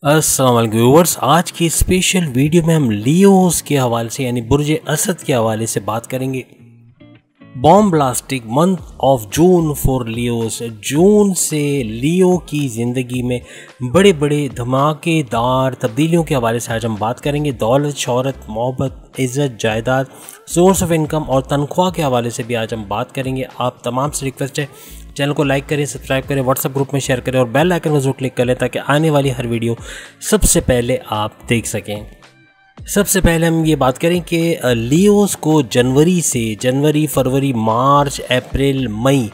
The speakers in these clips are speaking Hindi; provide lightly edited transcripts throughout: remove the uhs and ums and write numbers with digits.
अस्सलाम वालेकुम व्यूअर्स। आज की स्पेशल वीडियो में हम लियोस के हवाले से यानी बुर्ज असद के हवाले से बात करेंगे। Bomb blasting month of June for Leos. जून से लियो की ज़िंदगी में बड़े बड़े धमाकेदार तब्दीलियों के हवाले से आज हम बात करेंगे। दौलत, शोहरत, मोहब्बत, इज़्ज़त, जायदाद, सोर्स ऑफ इनकम और तनख्वाह के हवाले से भी आज हम बात करेंगे। आप तमाम से रिक्वेस्ट है, चैनल को लाइक करें, सब्सक्राइब करें, व्हाट्सएप ग्रुप में शेयर करें और बेल आइकन को जरूर क्लिक करें ताकि आने वाली हर वीडियो सबसे पहले आप देख सकें। सबसे पहले हम ये बात करें कि लियोस को जनवरी, फरवरी, मार्च, अप्रैल, मई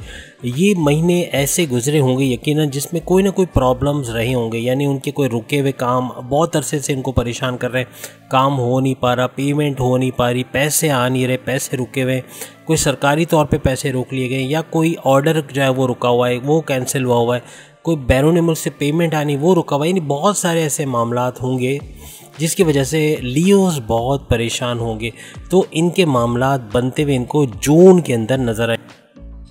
ये महीने ऐसे गुजरे होंगे यकीनन जिसमें कोई ना कोई प्रॉब्लम्स रहे होंगे, यानी उनके कोई रुके हुए काम बहुत अरसे से इनको परेशान कर रहे हैं। काम हो नहीं पा रहा, पेमेंट हो नहीं पा रही, पैसे आ नहीं रहे, पैसे रुके हुए, कोई सरकारी तौर पे पैसे रोक लिए गए या कोई ऑर्डर जो है वो रुका हुआ है, वो कैंसिल हुआ है, कोई बैरून मुल्क से पेमेंट आनी वो रुका हुआ है। यानी बहुत सारे ऐसे मामलात होंगे जिसकी वजह से लियोस बहुत परेशान होंगे। तो इनके मामलात बनते हुए इनको जून के अंदर नज़र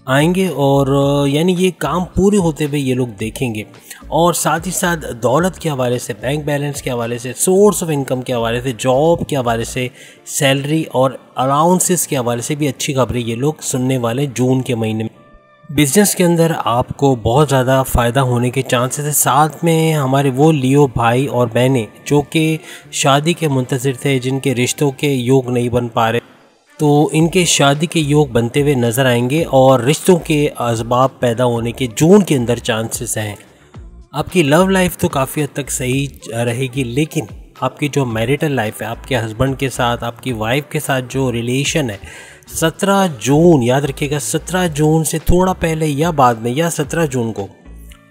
आएंगे और यानी ये काम पूरे होते हुए ये लोग देखेंगे। और साथ ही साथ दौलत के हवाले से, बैंक बैलेंस के हवाले से, सोर्स ऑफ इनकम के हवाले से, जॉब के हवाले से, सैलरी और अलाउंसेस के हवाले से भी अच्छी खबरें ये लोग सुनने वाले जून के महीने में। बिज़नेस के अंदर आपको बहुत ज़्यादा फ़ायदा होने के चांसेस है। साथ में हमारे वो लियो भाई और बहनें जो कि शादी के मुंतज़िर थे, जिनके रिश्तों के योग नहीं बन पा रहे, तो इनके शादी के योग बनते हुए नज़र आएंगे और रिश्तों के असबाब पैदा होने के जून के अंदर चांसेस हैं। आपकी लव लाइफ तो काफ़ी हद तक सही रहेगी, लेकिन आपकी जो मैरिटल लाइफ है, आपके हस्बैंड के साथ, आपकी वाइफ के साथ जो रिलेशन है, 17 जून याद रखिएगा, 17 जून से थोड़ा पहले या बाद में या 17 जून को,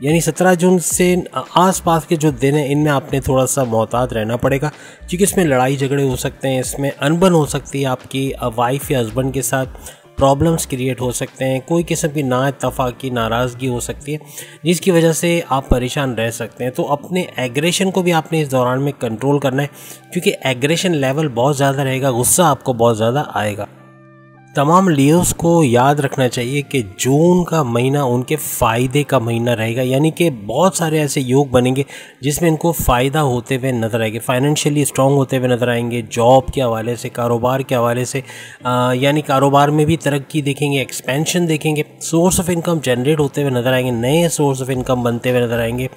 यानी 17 जून से आसपास के जो दिन हैं इनमें आपने थोड़ा सा मोहतात रहना पड़ेगा, क्योंकि इसमें लड़ाई झगड़े हो सकते हैं, इसमें अनबन हो सकती है, आपकी वाइफ या हस्बैंड के साथ प्रॉब्लम्स क्रिएट हो सकते हैं, कोई किस्म की नाइत्तेफाकी, नाराज़गी हो सकती है जिसकी वजह से आप परेशान रह सकते हैं। तो अपने एग्रेशन को भी आपने इस दौरान में कंट्रोल करना है, क्योंकि एग्रेशन लेवल बहुत ज़्यादा रहेगा, गुस्सा आपको बहुत ज़्यादा आएगा। तमाम लियोस को याद रखना चाहिए कि जून का महीना उनके फ़ायदे का महीना रहेगा, यानी कि बहुत सारे ऐसे योग बनेंगे जिसमें इनको फ़ायदा होते हुए नज़र आएंगे, फाइनेंशियली स्ट्रॉन्ग होते हुए नज़र आएंगे। जॉब के हवाले से, कारोबार के हवाले से, यानी कारोबार में भी तरक्की देखेंगे, एक्सपेंशन देखेंगे, सोर्स ऑफ इनकम जनरेट होते हुए नज़र आएंगे, नए सोर्स ऑफ इनकम बनते हुए नज़र आएंगे।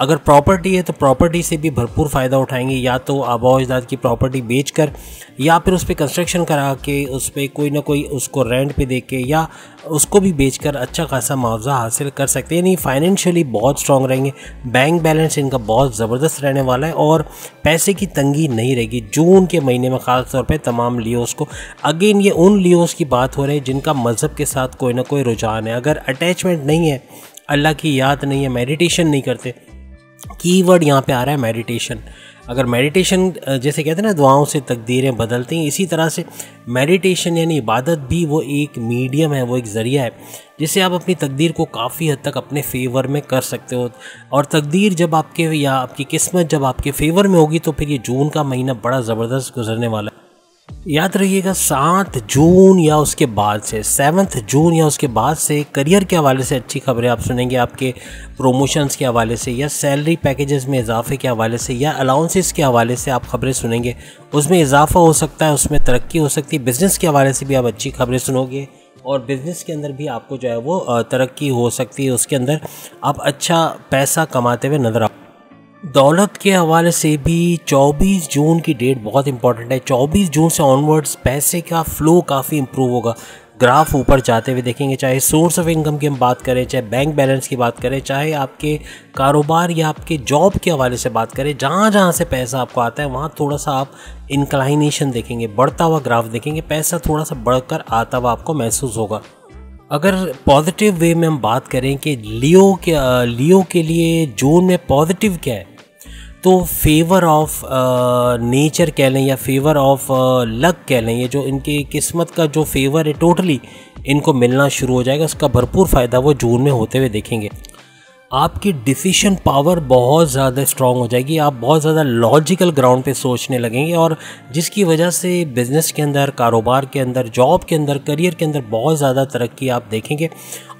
अगर प्रॉपर्टी है तो प्रॉपर्टी से भी भरपूर फ़ायदा उठाएंगे, या तो आबा अजदाद की प्रॉपर्टी बेच कर या फिर उस पर कंस्ट्रक्शन करा के उस पर कोई ना कोई उसको रेंट पे दे के या उसको भी बेचकर अच्छा खासा मुआवजा हासिल कर सकते हैं। यानी फाइनेंशियली बहुत स्ट्रॉन्ग रहेंगे, बैंक बैलेंस इनका बहुत ज़बरदस्त रहने वाला है और पैसे की तंगी नहीं रहेगी जून के महीने में, ख़ास तौर पे तमाम लियोस को। अगेन ये उन लियोस की बात हो रही है जिनका मज़हब के साथ कोई ना कोई रुझान है। अगर अटैचमेंट नहीं है, अल्लाह की याद नहीं है, मेडिटेशन नहीं करते, कीवर्ड यहाँ पे आ रहा है मेडिटेशन। अगर मेडिटेशन, जैसे कहते हैं ना दुआओं से तकदीरें बदलती हैं, इसी तरह से मेडिटेशन यानी इबादत भी वो एक मीडियम है, वो एक ज़रिया है जिससे आप अपनी तकदीर को काफ़ी हद तक अपने फेवर में कर सकते हो। और तकदीर जब आपके या आपकी किस्मत जब आपके फेवर में होगी तो फिर ये जून का महीना बड़ा ज़बरदस्त गुजरने वाला है। याद रखिएगा 7 जून या उसके बाद से, 7 जून या उसके बाद से करियर के हवाले से अच्छी खबरें आप सुनेंगे, आपके प्रोमोशंस के हवाले से या सैलरी पैकेजेस में इजाफे के हवाले से या अलाउंसेस के हवाले से आप खबरें सुनेंगे, उसमें इजाफा हो सकता है, उसमें तरक्की हो सकती है। बिज़नेस के हवाले से भी आप अच्छी खबरें सुनोगे और बिज़नेस के अंदर भी आपको जो है वो तरक्की हो सकती है, उसके अंदर आप अच्छा पैसा कमाते हुए नजर आओ। दौलत के हवाले से भी 24 जून की डेट बहुत इंपॉर्टेंट है। 24 जून से ऑनवर्ड्स पैसे का फ़्लो काफ़ी इंप्रूव होगा, ग्राफ ऊपर जाते हुए देखेंगे। चाहे सोर्स ऑफ इनकम की हम बात करें, चाहे बैंक बैलेंस की बात करें, चाहे आपके कारोबार या आपके जॉब के हवाले से बात करें, जहाँ जहाँ से पैसा आपको आता है वहाँ थोड़ा सा आप इंक्लाइनेशन देखेंगे, बढ़ता हुआ ग्राफ देखेंगे, पैसा थोड़ा सा बढ़कर आता हुआ आपको महसूस होगा। अगर पॉजिटिव वे में हम बात करें कि लियो के लिए जून में पॉजिटिव क्या है, तो फेवर ऑफ नेचर कह लें या फेवर ऑफ लक कह लें, ये जो इनकी किस्मत का जो फेवर है टोटली इनको मिलना शुरू हो जाएगा। उसका भरपूर फ़ायदा वो जून में होते हुए देखेंगे। आपकी डिसीजन पावर बहुत ज़्यादा स्ट्रॉन्ग हो जाएगी, आप बहुत ज़्यादा लॉजिकल ग्राउंड पे सोचने लगेंगे और जिसकी वजह से बिज़नेस के अंदर, कारोबार के अंदर, जॉब के अंदर, करियर के अंदर बहुत ज़्यादा तरक्की आप देखेंगे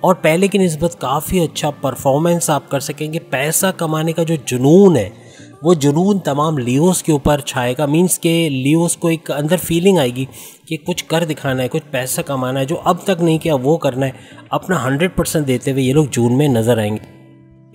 और पहले की निस्बत काफ़ी अच्छा परफॉर्मेंस आप कर सकेंगे। पैसा कमाने का जो जुनून है वो जुनून तमाम लियोस के ऊपर छाएगा। मीन्स के लियोस को एक अंदर फीलिंग आएगी कि कुछ कर दिखाना है, कुछ पैसा कमाना है, जो अब तक नहीं किया वो करना है। अपना 100% देते हुए ये लोग जून में नज़र आएंगे।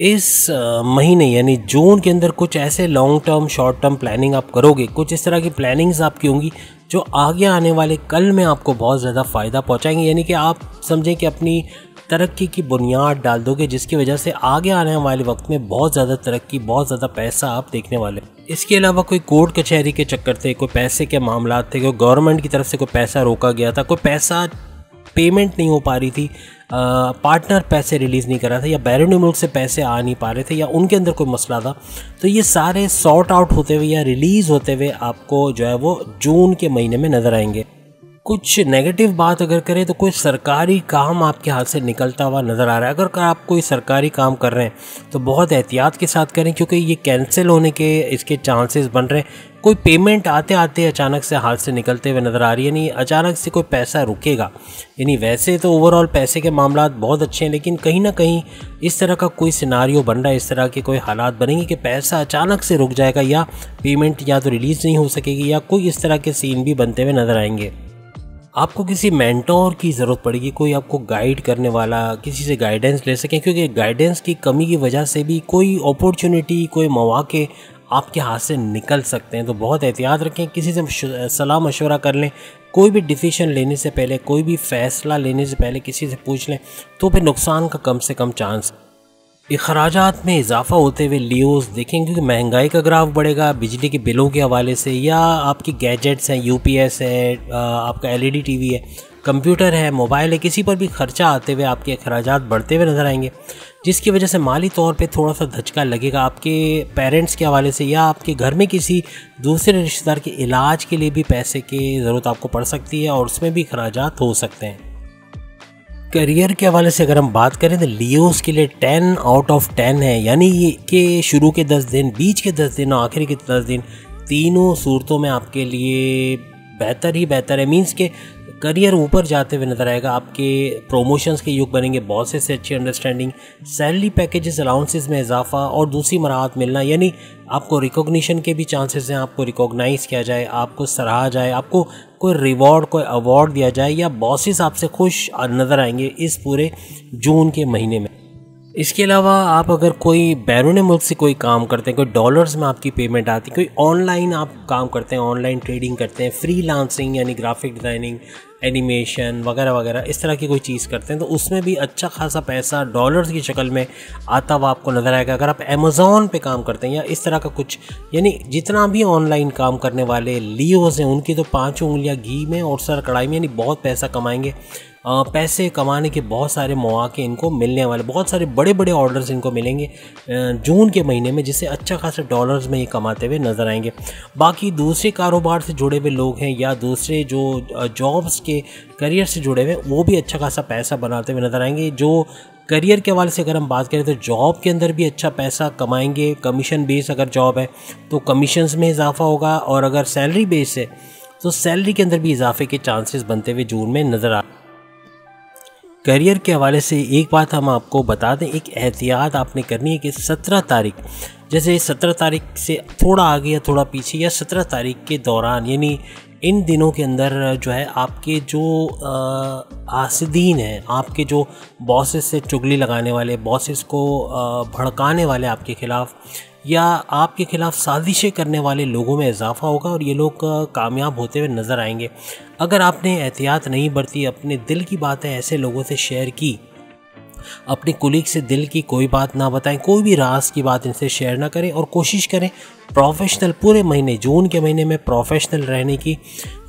इस महीने यानी जून के अंदर कुछ ऐसे long term short term planning आप करोगे, कुछ इस तरह की प्लानिंग्स आपकी होंगी जो आगे आने वाले कल में आपको बहुत ज़्यादा फ़ायदा पहुंचाएंगे। यानी कि आप समझें कि अपनी तरक्की की बुनियाद डाल दोगे, जिसकी वजह से आगे आने वाले वक्त में बहुत ज़्यादा तरक्की, बहुत ज़्यादा पैसा आप देखने वाले। इसके अलावा कोई कोर्ट कचहरी के चक्कर थे, कोई पैसे के मामला थे, कोई गवर्नमेंट की तरफ से कोई पैसा रोका गया था, कोई पैसा पेमेंट नहीं हो पा रही थी, पार्टनर पैसे रिलीज़ नहीं कर रहा था, या बैरून मुल्क से पैसे आ नहीं पा रहे थे, या उनके अंदर कोई मसला था, तो ये सारे सॉर्ट आउट होते हुए या रिलीज़ होते हुए आपको जो है वो जून के महीने में नज़र आएंगे। कुछ नेगेटिव बात अगर करें तो कोई सरकारी काम आपके हाथ से निकलता हुआ नज़र आ रहा है। अगर आप कोई सरकारी काम कर रहे हैं तो बहुत एहतियात के साथ करें, क्योंकि ये कैंसिल होने के इसके चांसेस बन रहे हैं। कोई पेमेंट आते आते अचानक से हाथ से निकलते हुए नज़र आ रही है, यानी अचानक से कोई पैसा रुकेगा। यानी वैसे तो ओवरऑल पैसे के मामला बहुत अच्छे हैं, लेकिन कहीं ना कहीं इस तरह का कोई सिनारियो बन रहा है, इस तरह के कोई हालात बनेंगे कि पैसा अचानक से रुक जाएगा, या पेमेंट या तो रिलीज़ नहीं हो सकेगी, या कोई इस तरह के सीन भी बनते हुए नज़र आएंगे। आपको किसी मेंटोर की ज़रूरत पड़ेगी, कोई आपको गाइड करने वाला, किसी से गाइडेंस ले सकें, क्योंकि गाइडेंस की कमी की वजह से भी कोई अपॉर्चुनिटी, कोई मौके आपके हाथ से निकल सकते हैं। तो बहुत एहतियात रखें, किसी से सलाह मशवरा कर लें, कोई भी डिसीजन लेने से पहले, कोई भी फ़ैसला लेने से पहले किसी से पूछ लें, तो फिर नुकसान का कम से कम चांस। अखराजात में इजाफा होते हुए लियोस देखेंगे, क्योंकि महंगाई का ग्राफ बढ़ेगा बिजली के बिलों के हवाले से, या आपकी गैजेट्स हैं, यूपीएस है, आपका एलईडी टीवी है, कंप्यूटर है, मोबाइल है, किसी पर भी खर्चा आते हुए आपके अखराजात बढ़ते हुए नज़र आएंगे, जिसकी वजह से माली तौर पे थोड़ा सा धचका लगेगा आपके पेरेंट्स के हवाले से, या आपके घर में किसी दूसरे रिश्तेदार के इलाज के लिए भी पैसे की ज़रूरत आपको पड़ सकती है, और उसमें भी अखराजात हो सकते हैं। करियर के हवाले से अगर हम बात करें तो लियोस के लिए 10 आउट ऑफ 10 है। यानी ये कि शुरू के 10 दिन, बीच के 10 दिन और आखिरी के 10 दिन, तीनों सूरतों में आपके लिए बेहतर ही बेहतर है। मीन्स के करियर ऊपर जाते हुए नज़र आएगा, आपके प्रोमोशंस के युग बनेंगे, बॉसेस से अच्छी अंडरस्टैंडिंग, सैलरी पैकेजेस अलाउंसेस में इजाफा और दूसरी मराहत मिलना, यानी आपको रिकॉग्निशन के भी चांसेस हैं, आपको रिकॉग्नाइज़ किया जाए, आपको सराहा जाए, आपको कोई रिवॉर्ड, कोई अवार्ड दिया जाए, या बॉसेस आपसे खुश नज़र आएंगे इस पूरे जून के महीने में। इसके अलावा आप अगर कोई बैरून मुल्क से कोई काम करते हैं, कोई डॉलर्स में आपकी पेमेंट आती है, कोई ऑनलाइन आप काम करते हैं, ऑनलाइन ट्रेडिंग करते हैं, फ्रीलांसिंग यानी ग्राफिक डिज़ाइनिंग, एनिमेशन वगैरह वगैरह, इस तरह की कोई चीज़ करते हैं, तो उसमें भी अच्छा खासा पैसा डॉलर्स की शक्ल में आता हुआ आपको नज़र आएगा। अगर आप अमेज़ॉन पे काम करते हैं या इस तरह का कुछ, यानी जितना भी ऑनलाइन काम करने वाले लियोज़ हैं, उनकी तो 5 उंगलियां घी में और सर कढ़ाई में, यानी बहुत पैसा कमाएंगे। पैसे कमाने के बहुत सारे मौके इनको मिलने वाले, बहुत सारे बड़े बड़े ऑर्डर्स इनको मिलेंगे जून के महीने में, जिससे अच्छा खासा डॉलर्स में ये कमाते हुए नज़र आएंगे। बाकी दूसरे कारोबार से जुड़े हुए लोग हैं या दूसरे जो जॉब्स के करियर से जुड़े हुए, वो भी अच्छा खासा पैसा बनाते हुए नज़र आएंगे। जो करियर के हवाले से अगर हम बात करें तो जॉब के अंदर भी अच्छा पैसा कमाएंगे। कमीशन बेस अगर जॉब है तो कमीशंस में इजाफा होगा, और अगर सैलरी बेस है तो सैलरी के अंदर भी इजाफे के चांसेस बनते हुए जून में नज़र आ। करियर के हवाले से एक बात हम आपको बता दें, एक एहतियात आपने करनी है कि 17 तारीख, जैसे 17 तारीख से थोड़ा आगे या थोड़ा पीछे, या 17 तारीख के दौरान, यानी इन दिनों के अंदर जो है आपके जो आसिदीन हैं, आपके जो बॉसेस से चुगली लगाने वाले, बॉसेस को भड़काने वाले आपके ख़िलाफ़ या आपके ख़िलाफ़ साजिशें करने वाले लोगों में इजाफा होगा, और ये लोग कामयाब होते हुए नज़र आएंगे। अगर आपने एहतियात नहीं बरती, अपने दिल की बातें ऐसे लोगों से शेयर की, अपने कुलीग से दिल की कोई बात ना बताएं, कोई भी राज की बात इनसे शेयर ना करें, और कोशिश करें प्रोफेशनल पूरे महीने, जून के महीने में प्रोफेशनल रहने की।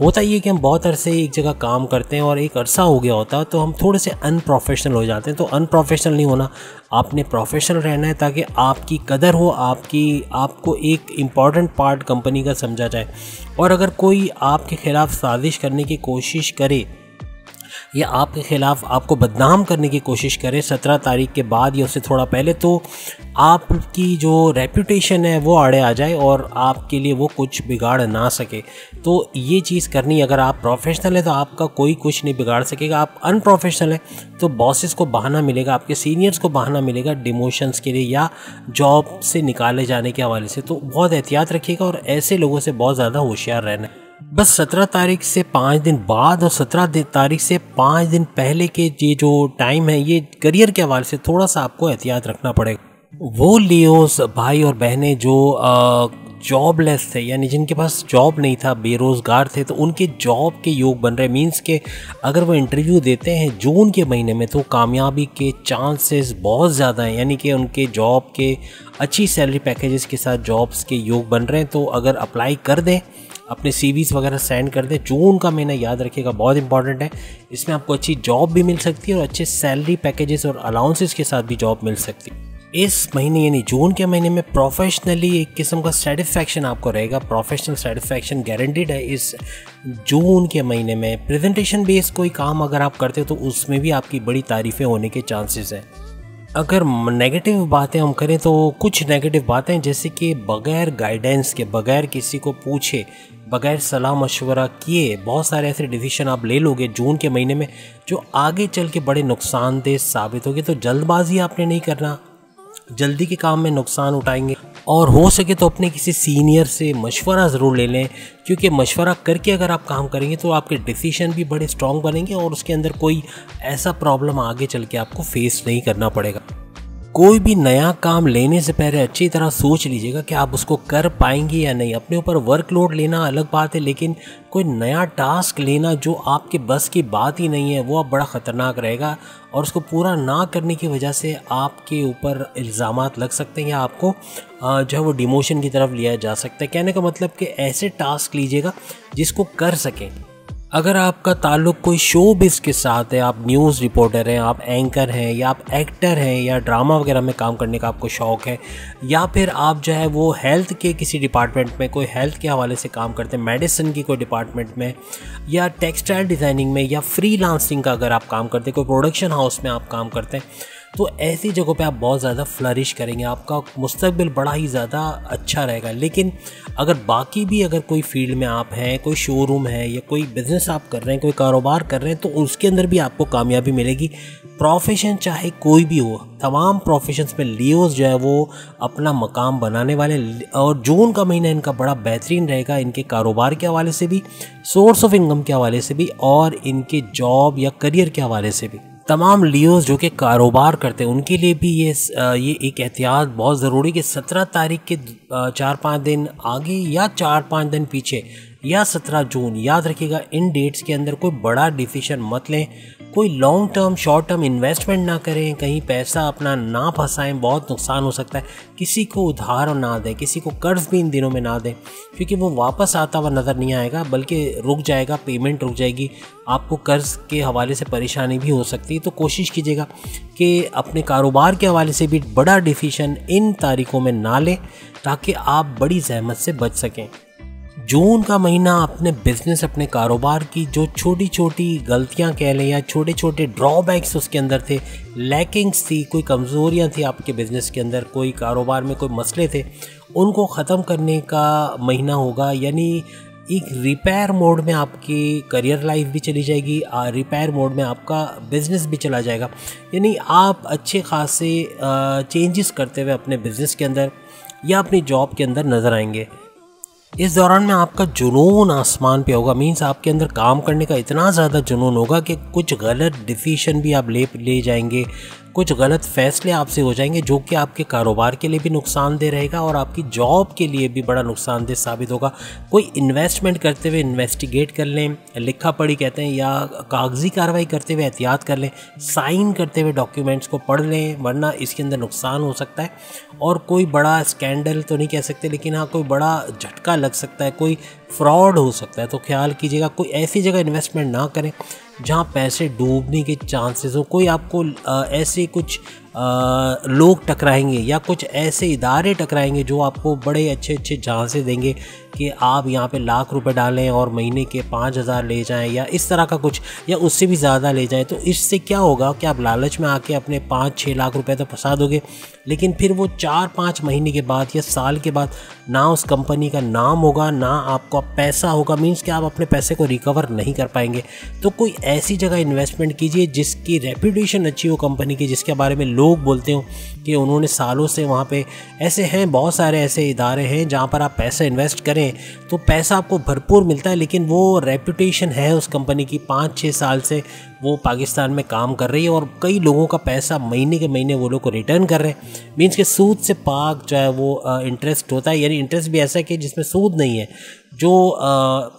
होता ये कि हम बहुत अरसे एक जगह काम करते हैं और एक अरसा हो गया होता है तो हम थोड़े से अनप्रोफेशनल हो जाते हैं। तो अनप्रोफेशनल नहीं होना, आपने प्रोफेशनल रहना है ताकि आपकी कदर हो, आपको एक इम्पॉर्टेंट पार्ट कंपनी का समझा जाए। और अगर कोई आपके ख़िलाफ़ साजिश करने की कोशिश करे या आपके खिलाफ आपको बदनाम करने की कोशिश करे 17 तारीख के बाद या उससे थोड़ा पहले, तो आपकी जो रेपुटेशन है वो आड़े आ जाए और आपके लिए वो कुछ बिगाड़ ना सके। तो ये चीज़ करनी, अगर आप प्रोफेशनल है तो आपका कोई कुछ नहीं बिगाड़ सकेगा। आप अनप्रोफेशनल है तो बॉसेस को बहाना मिलेगा, आपके सीनियर्स को बहाना मिलेगा डिमोशंस के लिए या जॉब से निकाले जाने के हवाले से। तो बहुत एहतियात रखिएगा और ऐसे लोगों से बहुत ज़्यादा होशियार रहना है। बस 17 तारीख से 5 दिन बाद और 17 तारीख से 5 दिन पहले के ये जो टाइम है, ये करियर के हवाले से थोड़ा सा आपको एहतियात रखना पड़ेगा। वो लियोस भाई और बहनें जो जॉबलेस थे, यानी जिनके पास जॉब नहीं था, बेरोज़गार थे, तो उनके जॉब के योग बन रहे। मींस के अगर वो इंटरव्यू देते हैं जून के महीने में तो कामयाबी के चांसेस बहुत ज़्यादा हैं, यानी कि उनके जॉब के अच्छी सैलरी पैकेजेस के साथ जॉब्स के योग बन रहे हैं। तो अगर अप्लाई कर दें, अपने सीवीज़ वगैरह सेंड कर दें। जून का महीना याद रखिएगा, बहुत इंपॉर्टेंट है। इसमें आपको अच्छी जॉब भी मिल सकती है और अच्छे सैलरी पैकेजेस और अलाउंसेस के साथ भी जॉब मिल सकती है। इस महीने यानी जून के महीने में प्रोफेशनली एक किस्म का सेटिस्फैक्शन आपको रहेगा, प्रोफेशनल सेटिस्फैक्शन गारंटीड है। इस जून के महीने में प्रेजेंटेशन बेस्ड कोई काम अगर आप करते हो तो उसमें भी आपकी बड़ी तारीफ़ें होने के चांसेस हैं। अगर नेगेटिव बातें हम करें तो कुछ नेगेटिव बातें, जैसे कि बग़ैर गाइडेंस के, बग़ैर किसी को पूछे, बग़ैर सलाह मशवरा किए बहुत सारे ऐसे डिसीजन आप ले लोगे जून के महीने में जो आगे चल के बड़े नुकसानदेह साबित होंगे। तो जल्दबाजी आपने नहीं करना, जल्दी के काम में नुकसान उठाएंगे। और हो सके तो अपने किसी सीनियर से मशवरा ज़रूर ले लें, क्योंकि मशवरा करके अगर आप काम करेंगे तो आपके डिसीजन भी बड़े स्ट्रॉन्ग बनेंगे और उसके अंदर कोई ऐसा प्रॉब्लम आगे चल के आपको फेस नहीं करना पड़ेगा। कोई भी नया काम लेने से पहले अच्छी तरह सोच लीजिएगा कि आप उसको कर पाएंगे या नहीं। अपने ऊपर वर्कलोड लेना अलग बात है, लेकिन कोई नया टास्क लेना जो आपके बस की बात ही नहीं है वो अब बड़ा ख़तरनाक रहेगा और उसको पूरा ना करने की वजह से आपके ऊपर इल्ज़ामात लग सकते हैं या आपको जो है वो डिमोशन की तरफ लिया जा सकता है। कहने का मतलब कि ऐसे टास्क लीजिएगा जिसको कर सकें। अगर आपका ताल्लुक़ कोई शोबिज़ के साथ है, आप न्यूज़ रिपोर्टर हैं, आप एंकर हैं, या आप एक्टर हैं, या ड्रामा वगैरह में काम करने का आपको शौक़ है, या फिर आप जो है वो हेल्थ के किसी डिपार्टमेंट में, कोई हेल्थ के हवाले से काम करते हैं, मेडिसिन की कोई डिपार्टमेंट में, या टेक्सटाइल डिज़ाइनिंग में, या फ्रीलांसिंग का अगर आप काम करते हैं, कोई प्रोडक्शन हाउस में आप काम करते हैं, तो ऐसी जगहों पे आप बहुत ज़्यादा फ्लरिश करेंगे, आपका मुस्तकबिल बड़ा ही ज़्यादा अच्छा रहेगा। लेकिन अगर बाकी भी अगर कोई फील्ड में आप हैं, कोई शोरूम है या कोई बिज़नेस आप कर रहे हैं, कोई कारोबार कर रहे हैं, तो उसके अंदर भी आपको कामयाबी मिलेगी। प्रोफेशन चाहे कोई भी हो, तमाम प्रोफेशंस में लियोस जो है वो अपना मकाम बनाने वाले। और जून का महीना इनका बड़ा बेहतरीन रहेगा, इनके कारोबार के हवाले से भी, सोर्स ऑफ इनकम के हवाले से भी, और इनके जॉब या करियर के हवाले से भी। तमाम लियोस जो कि कारोबार करते हैं उनके लिए भी ये एक एहतियात बहुत ज़रूरी कि 17 तारीख के 4-5 दिन आगे या 4-5 दिन पीछे या 17 जून, याद रखिएगा इन डेट्स के अंदर कोई बड़ा डिसीजन मत लें, कोई long term short term investment ना करें, कहीं पैसा अपना ना फंसाएं, बहुत नुकसान हो सकता है। किसी को उधार ना दें, किसी को कर्ज भी इन दिनों में ना दें, क्योंकि वो वापस आता हुआ नज़र नहीं आएगा, बल्कि रुक जाएगा, पेमेंट रुक जाएगी, आपको कर्ज के हवाले से परेशानी भी हो सकती है। तो कोशिश कीजिएगा कि अपने कारोबार के हवाले से भी बड़ा डिसीजन इन तारीखों में ना लें, ताकि आप बड़ी ज़हमत से बच सकें। जून का महीना अपने बिजनेस, अपने कारोबार की जो छोटी छोटी गलतियां कह लें या छोटे छोटे ड्रॉबैक्स उसके अंदर थे, लैकिंग्स थी, कोई कमज़ोरियां थी आपके बिज़नेस के अंदर, कोई कारोबार में कोई मसले थे, उनको ख़त्म करने का महीना होगा। यानी एक रिपेयर मोड में आपकी करियर लाइफ भी चली जाएगी, रिपेयर मोड में आपका बिज़नेस भी चला जाएगा। यानी आप अच्छे खासे चेंजेस करते हुए अपने बिज़नेस के अंदर या अपनी जॉब के अंदर नज़र आएंगे। इस दौरान में आपका जुनून आसमान पे होगा, मीन्स आपके अंदर काम करने का इतना ज़्यादा जुनून होगा कि कुछ गलत डिसीजन भी आप ले जाएंगे, कुछ गलत फैसले आपसे हो जाएंगे जो कि आपके कारोबार के लिए भी नुकसानदेह रहेगा और आपकी जॉब के लिए भी बड़ा नुकसानदेह साबित होगा। कोई इन्वेस्टमेंट करते हुए इन्वेस्टिगेट कर लें, लिखा पढ़ी कहते हैं, या कागजी कार्रवाई करते हुए एहतियात कर लें, साइन करते हुए डॉक्यूमेंट्स को पढ़ लें, वरना इसके अंदर नुकसान हो सकता है। और कोई बड़ा स्कैंडल तो नहीं कह सकते, लेकिन हाँ कोई बड़ा झटका लग सकता है, कोई फ्रॉड हो सकता है। तो ख्याल कीजिएगा कोई ऐसी जगह इन्वेस्टमेंट ना करें जहाँ पैसे डूबने के चांसेस हो। कोई आपको ऐसे कुछ लोग टकराएंगे या कुछ ऐसे इदारे टकराएंगे जो आपको बड़े अच्छे अच्छे झांसे देंगे कि आप यहाँ पे लाख रुपए डालें और महीने के 5,000 ले जाएं या इस तरह का कुछ, या उससे भी ज़्यादा ले जाएं। तो इससे क्या होगा कि आप लालच में आके अपने 5-6 लाख रुपए तो फंसा दोगे, लेकिन फिर वो 4-5 महीने के बाद या साल के बाद ना उस कंपनी का नाम होगा, ना आपका पैसा होगा, मीन्स कि आप अपने पैसे को रिकवर नहीं कर पाएंगे। तो कोई ऐसी जगह इन्वेस्टमेंट कीजिए जिसकी रेपुटेशन अच्छी हो कंपनी की, जिसके बारे में लोग बोलते हो कि उन्होंने सालों से वहाँ पे, ऐसे हैं बहुत सारे ऐसे इदारे हैं जहाँ पर आप पैसा इन्वेस्ट करें तो पैसा आपको भरपूर मिलता है, लेकिन वो रेपुटेशन है उस कंपनी की, 5-6 साल से वो पाकिस्तान में काम कर रही है और कई लोगों का पैसा महीने के महीने वो लोग को रिटर्न कर रहे हैं। मीन्स के सूद से पाक जो है वो इंटरेस्ट होता है, यानी इंटरेस्ट भी ऐसा है कि जिसमें सूद नहीं है। जो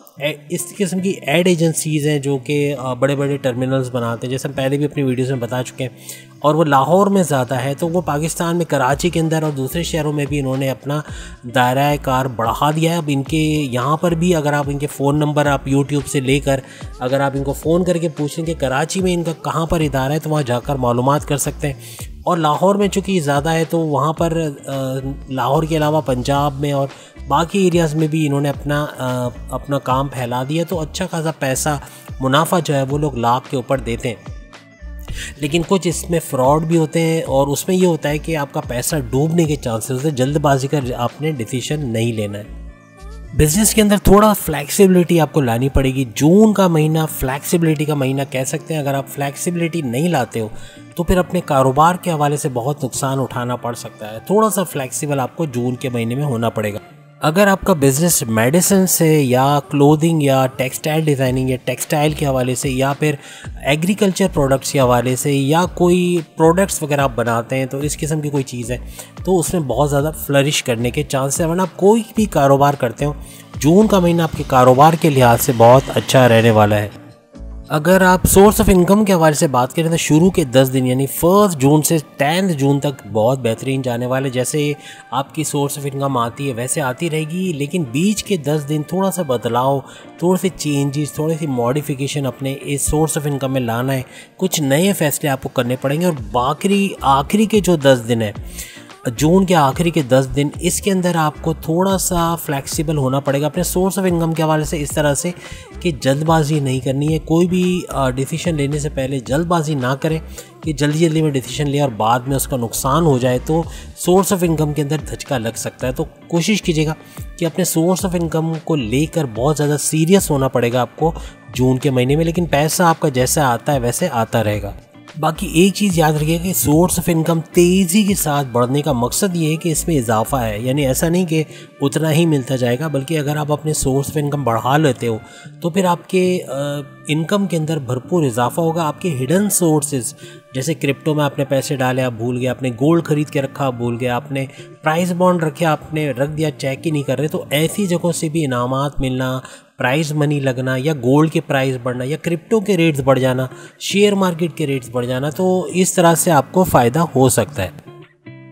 इस किस्म की एड एजेंसीज़ हैं जो कि बड़े बड़े टर्मिनल्स बनाते हैं, जैसे हम पहले भी अपनी वीडियोस में बता चुके हैं, और वो लाहौर में ज़्यादा है, तो वो पाकिस्तान में कराची के अंदर और दूसरे शहरों में भी इन्होंने अपना दायरा कार बढ़ा दिया है। अब इनके यहाँ पर भी अगर आप इनके फ़ोन नंबर आप यूट्यूब से लेकर अगर आप इनको फ़ोन करके पूछें कि कराची में इनका कहाँ पर इदारा है तो वहाँ जाकर मालूमात कर सकते हैं। और लाहौर में चूँकि ज़्यादा है तो वहाँ पर लाहौर के अलावा पंजाब में और बाकी एरियाज़ में भी इन्होंने अपना काम फैला दिया, तो अच्छा खासा पैसा मुनाफा जो है वो लोग लाख के ऊपर देते हैं। लेकिन कुछ इसमें फ्रॉड भी होते हैं और उसमें ये होता है कि आपका पैसा डूबने के चांसेस होते हैं, जल्दबाजी कर आपने डिसीजन नहीं लेना है। बिज़नेस के अंदर थोड़ा फ्लैक्सिबिलिटी आपको लानी पड़ेगी। जून का महीना फ्लैक्सिबिलिटी का महीना कह सकते हैं। अगर आप फ्लैक्सिबिलिटी नहीं लाते हो तो फिर अपने कारोबार के हवाले से बहुत नुकसान उठाना पड़ सकता है। थोड़ा सा फ्लैक्सिबल आपको जून के महीने में होना पड़ेगा। अगर आपका बिज़नेस मेडिसिन से या क्लोथिंग या टेक्सटाइल डिज़ाइनिंग या टेक्सटाइल के हवाले से या फिर एग्रीकल्चर प्रोडक्ट्स के हवाले से या कोई प्रोडक्ट्स वगैरह आप बनाते हैं, तो इस किस्म की कोई चीज़ है तो उसमें बहुत ज़्यादा फ्लरिश करने के चांस है। वरना आप कोई भी कारोबार करते हो, जून का महीना आपके कारोबार के लिहाज से बहुत अच्छा रहने वाला है। अगर आप सोर्स ऑफ इनकम के हवाले से बात करें तो शुरू के 10 दिन यानी 1 जून से 10 जून तक बहुत बेहतरीन जाने वाले। जैसे आपकी सोर्स ऑफ इनकम आती है वैसे आती रहेगी, लेकिन बीच के 10 दिन थोड़ा सा बदलाव, थोड़े से चेंजेस, थोड़ी सी मॉडिफिकेशन अपने इस सोर्स ऑफ इनकम में लाना है। कुछ नए फैसले आपको करने पड़ेंगे। और आखिरी के जो 10 दिन है, जून के आखिरी के 10 दिन, इसके अंदर आपको थोड़ा सा फ्लैक्सिबल होना पड़ेगा अपने सोर्स ऑफ इनकम के हवाले से, इस तरह से कि जल्दबाजी नहीं करनी है। कोई भी डिसीजन लेने से पहले जल्दबाजी ना करें कि जल्दी जल्दी में डिसीजन लिया और बाद में उसका नुकसान हो जाए तो सोर्स ऑफ इनकम के अंदर धचका लग सकता है। तो कोशिश कीजिएगा कि अपने सोर्स ऑफ इनकम को लेकर बहुत ज़्यादा सीरियस होना पड़ेगा आपको जून के महीने में, लेकिन पैसा आपका जैसा आता है वैसे आता रहेगा। बाकी एक चीज़ याद रखिएगा कि सोर्स ऑफ इनकम तेज़ी के साथ बढ़ने का मकसद ये है कि इसमें इजाफा है, यानी ऐसा नहीं कि उतना ही मिलता जाएगा, बल्कि अगर आप अपने सोर्स ऑफ इनकम बढ़ा लेते हो तो फिर आपके इनकम के अंदर भरपूर इजाफा होगा। आपके हिडन सोर्सेज, जैसे क्रिप्टो में आपने पैसे डाले आप भूल गए, आपने गोल्ड खरीद के रखा आप भूल गए, आपने प्राइस बॉन्ड रखे आपने रख दिया, चेक ही नहीं कर रहे, तो ऐसी जगहों से भी इनामात मिलना, प्राइस मनी लगना या गोल्ड के प्राइस बढ़ना या क्रिप्टो के रेट्स बढ़ जाना, शेयर मार्केट के रेट्स बढ़ जाना, तो इस तरह से आपको फ़ायदा हो सकता है।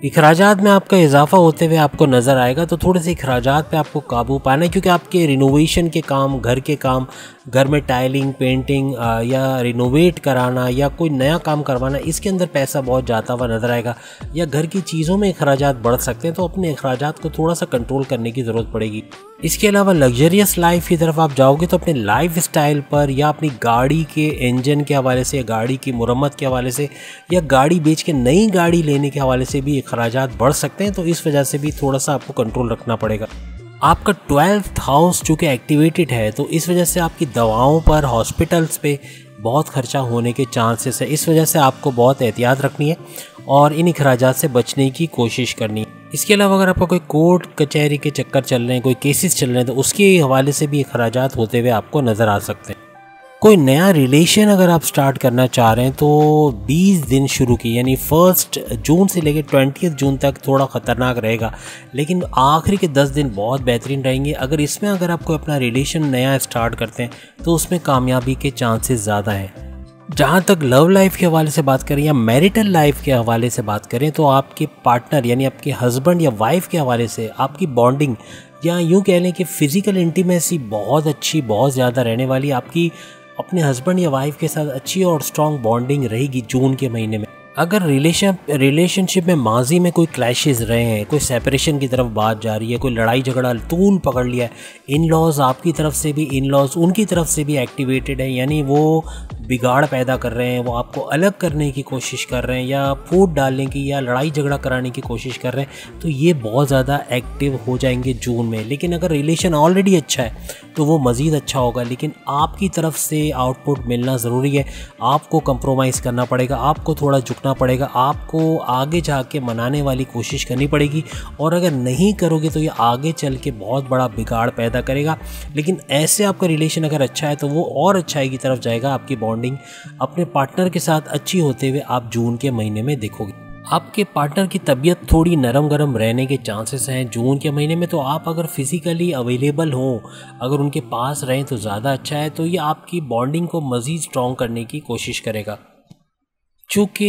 इखराजात में आपका इजाफा होते हुए आपको नज़र आएगा, तो थोड़े से इखराजात पे आपको काबू पाना है, क्योंकि आपके रिनोवेशन के काम, घर के काम, घर में टाइलिंग, पेंटिंग या रिनोवेट कराना या कोई नया काम करवाना, इसके अंदर पैसा बहुत जाता हुआ नज़र आएगा, या घर की चीज़ों में इखराजात बढ़ सकते हैं, तो अपने इखराजात को थोड़ा सा कंट्रोल करने की ज़रूरत पड़ेगी। इसके अलावा लग्जरियस लाइफ की तरफ आप जाओगे तो अपने लाइफ स्टाइल पर या अपनी गाड़ी के इंजन के हवाले से या गाड़ी की मुरम्मत के हवाले से या गाड़ी बेच के नई गाड़ी लेने के हवाले से भी अखराजात बढ़ सकते हैं, तो इस वजह से भी थोड़ा सा आपको कंट्रोल रखना पड़ेगा। आपका 12th हाउस चूँकि एक्टिवेटेड है, तो इस वजह से आपकी दवाओं पर, हॉस्पिटल्स पे बहुत खर्चा होने के चांसेस है। इस वजह से आपको बहुत एहतियात रखनी है और इन अखराजात से बचने की कोशिश करनी है। इसके अलावा अगर आपका कोई कोर्ट कचहरी के चक्कर चल रहे हैं, कोई केसेस चल रहे हैं, तो उसके हवाले से भी अखराजात होते हुए आपको नज़र आ सकते हैं। कोई नया रिलेशन अगर आप स्टार्ट करना चाह रहे हैं तो 20 दिन शुरू की, यानी 1 जून से लेकर 20 जून तक थोड़ा ख़तरनाक रहेगा, लेकिन आखिरी के 10 दिन बहुत बेहतरीन रहेंगे। अगर आप कोई अपना रिलेशन नया स्टार्ट करते हैं तो उसमें कामयाबी के चांसेस ज़्यादा हैं। जहाँ तक लव लाइफ के हवाले से बात करें या मैरिटल लाइफ के हवाले से बात करें, तो आपके पार्टनर यानी आपके हस्बैंड या वाइफ के हवाले से आपकी बॉन्डिंग या यूँ कह लें कि फ़िज़िकल इंटीमेसी बहुत अच्छी, बहुत ज़्यादा रहने वाली। आपकी अपने हस्बैंड या वाइफ के साथ अच्छी और स्ट्रॉन्ग बॉन्डिंग रहेगी जून के महीने में। अगर रिलेशनशिप में माजी में कोई क्लैशेस रहे हैं, कोई सेपरेशन की तरफ बात जा रही है, कोई लड़ाई झगड़ा तूल पकड़ लिया है, इन लॉज आपकी तरफ से भी, इन लॉज उनकी तरफ से भी एक्टिवेटेड है, यानी वो बिगाड़ पैदा कर रहे हैं, वो आपको अलग करने की कोशिश कर रहे हैं या फूट डालने की या लड़ाई झगड़ा कराने की कोशिश कर रहे हैं, तो ये बहुत ज़्यादा एक्टिव हो जाएंगे जून में। लेकिन अगर रिलेशन ऑलरेडी अच्छा है तो वो मज़ीद अच्छा होगा, लेकिन आपकी तरफ से आउटपुट मिलना ज़रूरी है। आपको कंप्रोमाइज़ करना पड़ेगा, आपको थोड़ा झुकना पड़ेगा, आपको आगे जाके मनाने वाली कोशिश करनी पड़ेगी, और अगर नहीं करोगे तो ये आगे चल के बहुत बड़ा बिगाड़ पैदा करेगा। लेकिन ऐसे आपका रिलेशन अगर अच्छा है तो वो और अच्छाई की तरफ जाएगा। आपकी बॉन्डिंग अपने पार्टनर के साथ अच्छी होते हुए आप जून के महीने में देखोगे। आपके पार्टनर की तबीयत थोड़ी नरम गरम रहने के चांसेस हैं जून के महीने में, तो आप अगर फिज़िकली अवेलेबल हों, अगर उनके पास रहें तो ज़्यादा अच्छा है। तो ये आपकी बॉन्डिंग को मज़ीद स्ट्रॉन्ग करने की कोशिश करेगा। चूँकि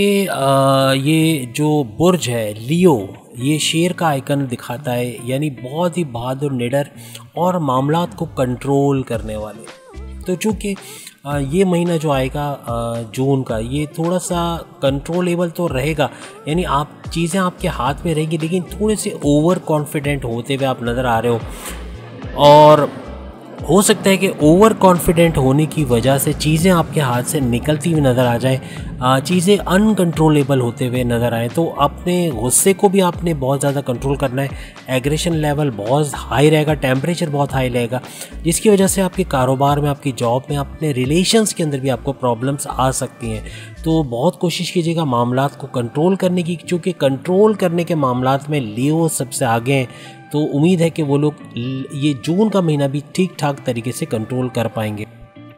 ये जो बुर्ज है लियो, ये शेर का आइकन दिखाता है, यानी बहुत ही बहादुर, निडर और मामलात को कंट्रोल करने वाले। तो चूँकि ये महीना जो आएगा जून का, ये थोड़ा सा कंट्रोलेबल तो रहेगा, यानी आप चीज़ें आपके हाथ में रहेंगी, लेकिन थोड़े से ओवर कॉन्फिडेंट होते हुए आप नज़र आ रहे हो। और हो सकता है कि ओवर कॉन्फिडेंट होने की वजह से चीज़ें आपके हाथ से निकलती हुई नज़र आ जाएं, चीज़ें अनकंट्रोलेबल होते हुए नज़र आएँ। तो अपने गुस्से को भी आपने बहुत ज़्यादा कंट्रोल करना है। एग्रेशन लेवल बहुत हाई रहेगा, टेम्परेचर बहुत हाई रहेगा, जिसकी वजह से आपके कारोबार में, आपकी जॉब में, अपने रिलेशंस के अंदर भी आपको प्रॉब्लम्स आ सकती हैं। तो बहुत कोशिश कीजिएगा मामलात को कंट्रोल करने की, क्योंकि कंट्रोल करने के मामलात में लियो सबसे आगे हैं। तो उम्मीद है कि वो लोग ये जून का महीना भी ठीक ठाक तरीके से कंट्रोल कर पाएंगे।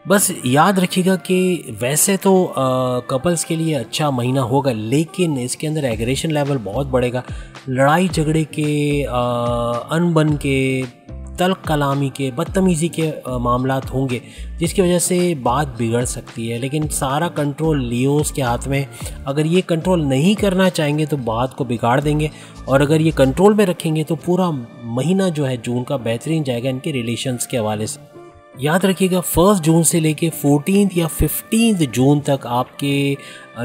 बस याद रखिएगा कि वैसे तो कपल्स के लिए अच्छा महीना होगा, लेकिन इसके अंदर एग्रेशन लेवल बहुत बढ़ेगा। लड़ाई झगड़े के, अनबन के, तल्ख कलामी के, बदतमीज़ी के मामलात होंगे, जिसकी वजह से बात बिगड़ सकती है। लेकिन सारा कंट्रोल लियोस के हाथ में। अगर ये कंट्रोल नहीं करना चाहेंगे तो बात को बिगाड़ देंगे, और अगर ये कंट्रोल में रखेंगे तो पूरा महीना जो है जून का बेहतरीन जाएगा इनके रिलेशंस के हवाले से। याद रखिएगा 1 जून से लेके 14 या 15 जून तक आपके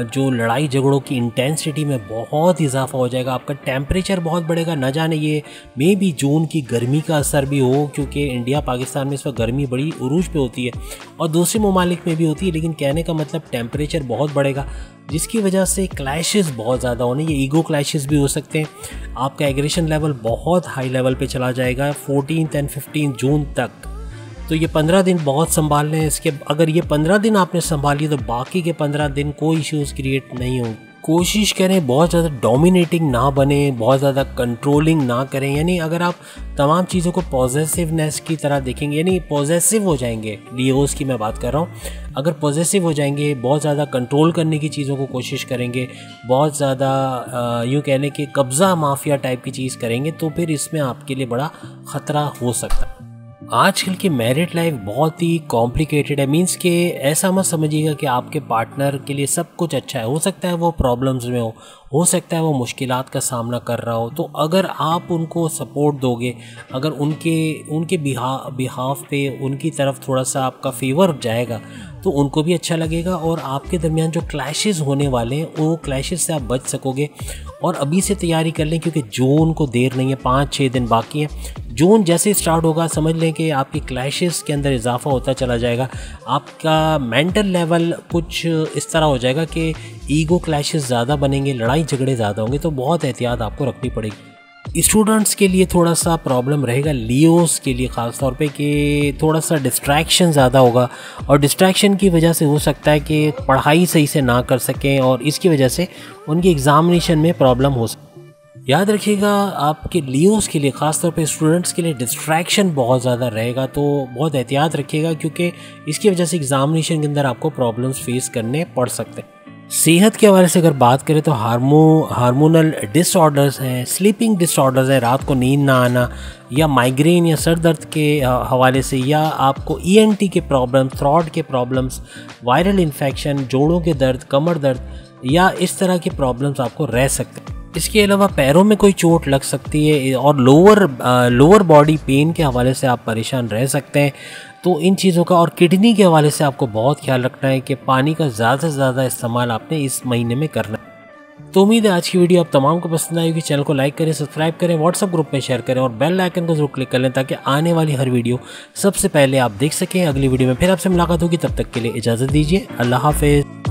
जो लड़ाई झगड़ों की इंटेंसिटी में बहुत इजाफा हो जाएगा। आपका टेम्परेचर बहुत बढ़ेगा। न जाने ये मे भी जून की गर्मी का असर भी हो, क्योंकि इंडिया पाकिस्तान में इस वक्त गर्मी बड़ी उरूज पे होती है और दूसरे ममालिक में भी होती है, लेकिन कहने का मतलब टेम्परेचर बहुत बढ़ेगा, जिसकी वजह से क्लैशेस बहुत ज़्यादा होने, ये ईगो क्लैशेस भी हो सकते हैं। आपका एग्रेशन लेवल बहुत हाई लेवल पे चला जाएगा 14 और 15 जून तक। तो ये 15 दिन बहुत संभालने हैं। इसके अगर ये 15 दिन आपने संभाली तो बाकी के 15 दिन कोई इश्यूज़ क्रिएट नहीं होंगे। कोशिश करें बहुत ज़्यादा डोमिनेटिंग ना बने, बहुत ज़्यादा कंट्रोलिंग ना करें। यानी अगर आप तमाम चीज़ों को पॉजिटिवनेस की तरह देखेंगे, यानी पॉजिटिव हो जाएंगे, लियोस की मैं बात कर रहा हूँ। अगर पॉजिटिव हो जाएंगे, बहुत ज़्यादा कंट्रोल करने की चीज़ों को कोशिश करेंगे, बहुत ज़्यादा यूँ कहने के कब्ज़ा माफिया टाइप की चीज़ करेंगे, तो फिर इसमें आपके लिए बड़ा ख़तरा हो सकता है। आजकल की मैरिड लाइफ बहुत ही कॉम्प्लिकेटेड है। मींस के ऐसा मत समझिएगा कि आपके पार्टनर के लिए सब कुछ अच्छा है। हो सकता है वो प्रॉब्लम्स में हो सकता है वो मुश्किलात का सामना कर रहा हो। तो अगर आप उनको सपोर्ट दोगे, अगर उनके बिहाफ पे उनकी तरफ थोड़ा सा आपका फेवर जाएगा, तो उनको भी अच्छा लगेगा और आपके दरमियान जो क्लैशेस होने वाले हैं वो क्लैशेस से आप बच सकोगे। और अभी से तैयारी कर लें, क्योंकि जून को देर नहीं है, 5-6 दिन बाकी हैं। जून जैसे स्टार्ट होगा समझ लें कि आपकी क्लैशेस के अंदर इजाफा होता चला जाएगा। आपका मेंटल लेवल कुछ इस तरह हो जाएगा कि ईगो क्लैशेस ज़्यादा बनेंगे, लड़ाई झगड़े ज़्यादा होंगे, तो बहुत एहतियात आपको रखनी पड़ेगी। स्टूडेंट्स के लिए थोड़ा सा प्रॉब्लम रहेगा, लियोस के लिए ख़ास तौर पे, कि थोड़ा सा डिस्ट्रैक्शन ज़्यादा होगा और डिस्ट्रैक्शन की वजह से हो सकता है कि पढ़ाई सही से ना कर सकें और इसकी वजह से उनकी एग्ज़ामिनेशन में प्रॉब्लम हो सकती है। याद रखिएगा आपके लियोस के लिए, ख़ास तौर पे स्टूडेंट्स के लिए डिस्ट्रैक्शन बहुत ज़्यादा रहेगा, तो बहुत एहतियात रखिएगा, क्योंकि इसकी वजह से एग्ज़ामिनेशन के अंदर आपको प्रॉब्लम्स फेस करने पड़ सकते हैं। सेहत के हवाले से अगर बात करें तो हार्मोनल डिसऑर्डर्स हैं, स्लीपिंग डिसऑर्डर्स हैं, रात को नींद ना आना, या माइग्रेन या सर दर्द के हवाले से, या आपको ENT के प्रॉब्लम, थ्रॉट के प्रॉब्लम्स, वायरल इन्फेक्शन, जोड़ों के दर्द, कमर दर्द, या इस तरह के प्रॉब्लम्स आपको रह सकते हैं। इसके अलावा पैरों में कोई चोट लग सकती है और लोअर बॉडी पेन के हवाले से आप परेशान रह सकते हैं। तो इन चीज़ों का, और किडनी के हवाले से आपको बहुत ख्याल रखना है कि पानी का ज़्यादा से ज़्यादा इस्तेमाल आपने इस महीने में करना है। तो उम्मीद है आज की वीडियो आप तमाम को पसंद आई होगी। चैनल को लाइक करें, सब्सक्राइब करें, व्हाट्सएप ग्रुप में शेयर करें और बेल आइकन को जरूर क्लिक कर लें ताकि आने वाली हर वीडियो सबसे पहले आप देख सकें। अगली वीडियो में फिर आपसे मुलाकात होगी, तब तक के लिए इजाज़त दीजिए। अल्लाह हाफिज़।